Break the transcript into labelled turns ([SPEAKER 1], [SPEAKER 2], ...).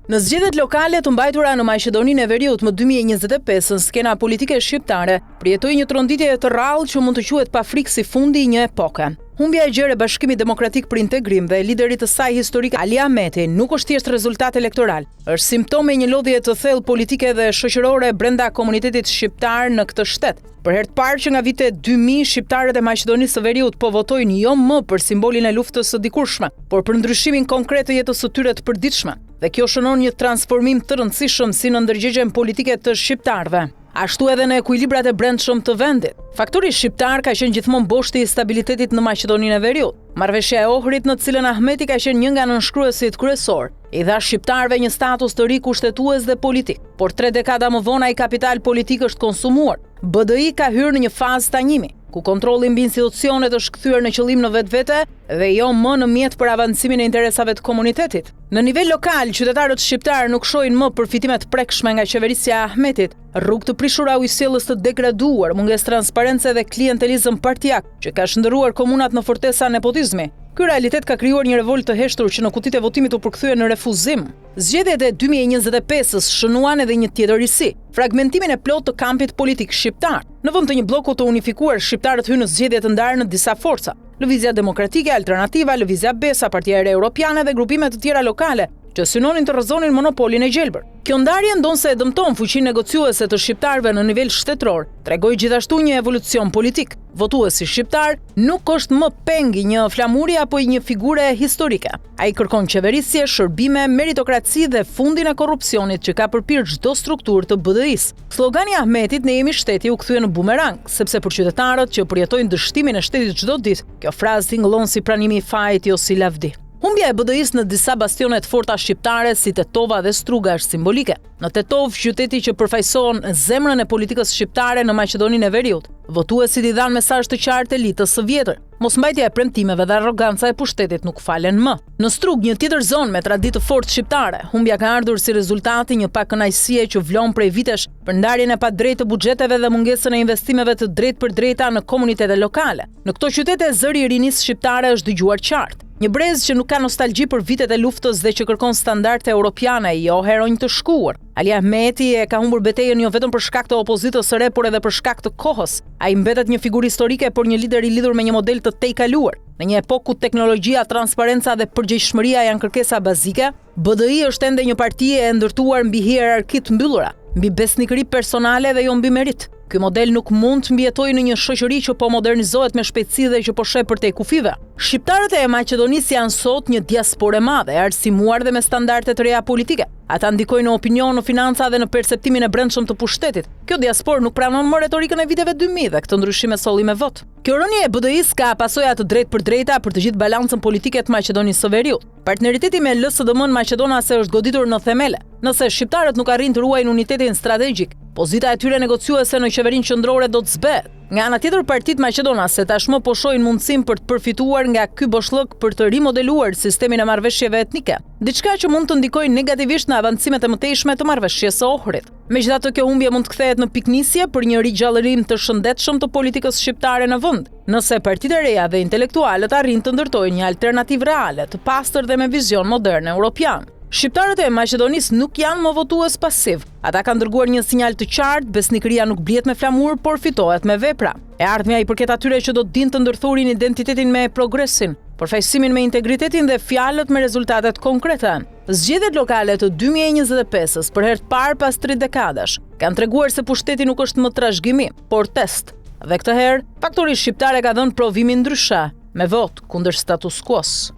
[SPEAKER 1] Në zgjedhjet lokale të mbajtura në Maqedoninë e Veriut më 2025, skena politike shqiptare përjetoi një tronditje të rrallë që mund të quhet pa frikë si fundi i një epoke. Humbja e gjerë e Bashkimit Demokratik për Integrim dhe liderit të saj historik Ali Ahmeti nuk është thjesht rezultat elektoral, është simptom e një lodhje të thellë politike dhe shoqërore brenda komunitetit shqiptar në këtë shtet. Për herë të parë që nga vitet 2000 shqiptarët e Maqedonisë së Veriut po votojnë jo më për simbolin e luftës së dikurshme, por për ndryshimin konkret të jetës së tyre të përditshme. Dhe kjo shënon një transformim të rëndësishëm si në ndërgjegjen politike të shqiptarëve. Ashtu edhe në ekuilibrat e brendshëm të vendit. Faktori shqiptar ka qenë gjithmonë boshti i stabilitetit në Maqedoninë e Veriut. Marrëveshja e Ohrit në të cilën Ahmeti ka qenë një nga nënshkruesit kryesor, i dha shqiptarëve një status të ri kushtetues dhe politik. Por 3 dekada më vonë ai kapital politik është konsumuar. BDI ka hyrë në një fazë tanjimi, ku kontrolli mbi institucionet është kthyer në qëllim në vetvete dhe jo më në mjet për avancimin e interesave të komunitetit. Në nivel lokal, qytetarët shqiptarë nuk shohin më përfitime të prekshme nga qeverisja e Ahmetit, rrugë të prishura ujësjellës të degraduar, mungesë transparence dhe klientelizëm partijak, që ka shndërruar komunat në fortesa nepotizmi. Ky realitet ka krijuar një revoltë të heshtur që në kutitë e votimit u përkthye në refuzim. Zgjedhjet e 2025-s shënuan edhe një tjetër risi, fragmentimin e plotë të kampit politik shqiptar. Në vend të një bloku të unifikuar, shqiptarët hynë në zgjedhje të ndarë në disa forca: Lëvizja Demokratike, Alternativa, Lëvizja Besa, Partia e Re Europiane dhe grupime të tjera lokale, që synonin të rrëzonin monopolin e gjelbër. Kjo ndarje ndonse e dëmton fuqinë negociuese të shqiptarëve në nivel shtetëror, tregoi gjithashtu një evolucion politik. Votuesi shqiptar nuk është më peng i një flamuri apo i një figure historike. Ai kërkon qeverisje, shërbime, meritokraci dhe fundin e korrupsionit që ka përpir çdo strukturë të BDI-s. Slogani Ahmetit "Ne jemi shteti" u kthye në bumerang, sepse për qytetarët që përjetojnë dështimin e shtetit çdo ditë, kjo frazë tingëllon si pranimi i fajit jo si lavdi. Humbja e BDI-s në disa bastionet të forta shqiptare si Tetova dhe Struga është simbolike. Në Tetov, qyteti që përfaqëson zemrën e politikës shqiptare në Maqedoninë e Veriut, votuesit i dhanë mesazh të qartë elitës së vjetër. Mosmbajtja e premtimeve dhe arroganca e pushtetit nuk falen më. Në Strugë, një tjetër zonë me traditë të fortë shqiptare, humbja ka ardhur si rezultati një pakënaqësie që vlon prej vitesh për ndarjen e padrejtë të buxheteve dhe mungesën e investimeve të drejtpërdrejta në komunitete lokale. Në këto qytete zëri i rinisë shqiptare është dëgjuar qartë. Një brez që nuk ka nostalgji për vitet e luftës dhe që kërkon standarde europiane, jo heronj të shkuar. Ali Ahmeti e ka humbur betejën jo vetëm për shkak të opozitës së re, por edhe për shkak të kohës. Ai mbetet një figurë historike, por një lider i lidhur me një model të tejkaluar. Në një epokë ku teknologjia, transparenca dhe përgjegjshmëria janë kërkesa bazike, BDI është ende një parti e ndërtuar mbi hierarki të mbyllura, mbi besnikëri personale dhe jo mbi merit. Ky model nuk mund të mbijetojë në një shoqëri që po modernizohet me shpejtësi dhe që po sheh përtej kufive. Shqiptarët e Maqedonisë janë sot një diasporë e madhe, e arsimuar dhe me standarde të reja politike. Ata ndikojnë në opinion, në financa dhe në perceptimin e brendshëm të pushtetit. Kjo diasporë nuk pranon më retorikën e viteve 2000 dhe këtë ndryshim e solli me vot. Kjo rënje e BDI-s ka pasoja të drejtpërdrejta për të gjithë balancën politike të Maqedonisë së Veriut. Partneriteti me LSDM-n maqedonase është goditur në themele. Nëse shqiptarët nuk arrin të ruajnë unitetin strategjik, pozita e tyre negociuese në qeverinë qendrore do të zbehet. Nga ana tjetër, partitë maqedonase tashmë po shohin mundësinë për të përfituar nga ky boshllëk për të rimodeluar sistemin e marrëveshjeve etnike, diçka që mund të ndikojë negativisht në avancimet e mëtejshme të marrëveshjes së Ohrit. Megjithatë, kjo humbje mund të kthehet në piknisje për një rigjallërim të shëndetshëm të politikës shqiptare në vend, nëse partitë e reja dhe intelektualët arrin të ndërtojnë një alternativë reale, të pastër dhe me vizion modern europian. Shqiptarët e Maqedonisë nuk janë më votues pasiv. Ata kanë dërguar një sinjal të qartë, besnikëria nuk blihet me flamur, por fitohet me vepra. E ardhmja i përket atyre që do të dinë të ndërthurin identitetin me progresin, përfaqësimin me integritetin dhe fjalët me rezultatet konkrete. Zgjedhjet lokale të 2025-s, për herë të parë pas 3 dekadash, kanë treguar se pushteti nuk është më trashëgimi, por test. Dhe këtë herë, faktori shqiptar e ka dhënë provimin ndryshe, me votë kundër status quo-s.